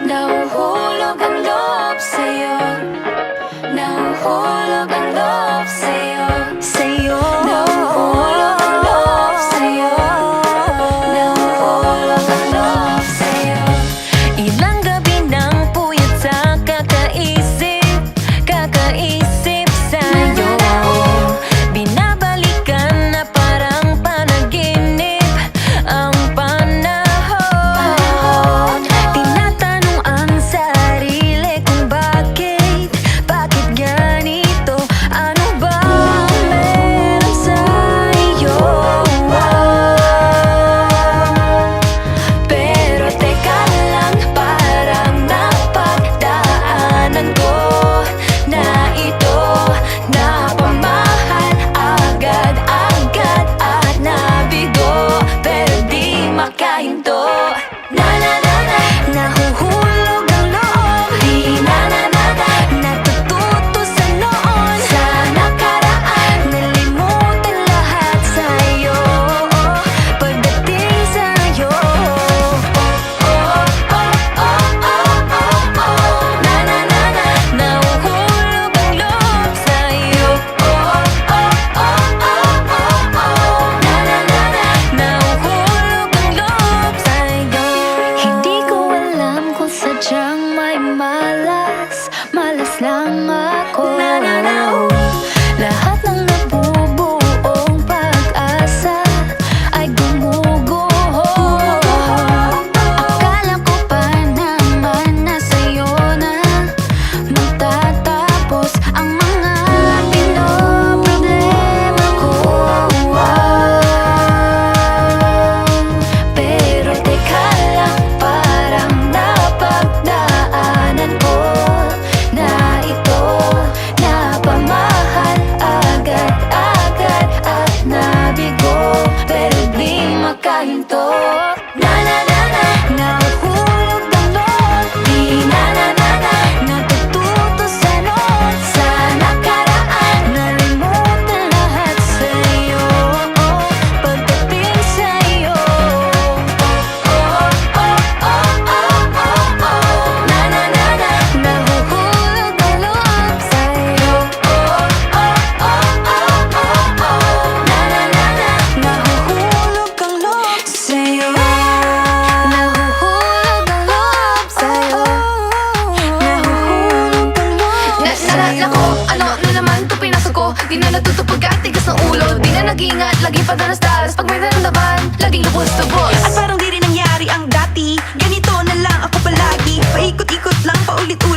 Nahuhulog ang loob sa'yo. Nahuhulog ang loob sa'yo. Sa'yo. Nahuhulog ang loob sa'yo. Nahuhulog ang loob sa'yo. Ilang gabi nang puyat sa kakaisip sa'yo. Binabalikan na parang panaginip ang panahon. Tinatanong ang sarili kung bakit ganito? Ano ba ang meron sa'yo? Pero teka lang, parang napagdaanan ko na ito. Napamahal agad-agad at nabigo, pero di makahinto. Nahuhulog ang loob. Di na Natututo sa noon, sa nakaraan. nalimutan lahat sa'yo. Pagdating sa'yo, nahuhulog ang loob sa'yo. Nahuhulog ang loob sa'yo. Hindi ko alam kung sadyang may malas lang ako. Lahat ng nabubuong pag-asa ay gumuguho. Akala ko pa naman na sa'yo na magtatapos ang mga pinoproblema ko. Pero teka lang, parang napagdaanan ko na ito. Napamahal agad-agad at nabigo, pero di makahinto. Nahuhulog ang loob. Di na Natututo sa noon, sa nakaraan. nalimutan lahat sa'yo. Pagdating sa'yo, nahuhulog ang loob sa'yo. Nahuhulog ang loob sa'yo. Nahuhulog ang loob sa'yo. Nahuhulog ang loob sa'yo. Naku, ano na naman ito pinasok ko? Di na natuto pagkatigas ng ulo. Di na nag-ingat, lagi pa danas-danas. Pag may naramdaman, laging lubos-lubos. At parang di rin nangyari ang dati. Ganito na lang ako palagi. Paikot-ikot lang, paulit-ulit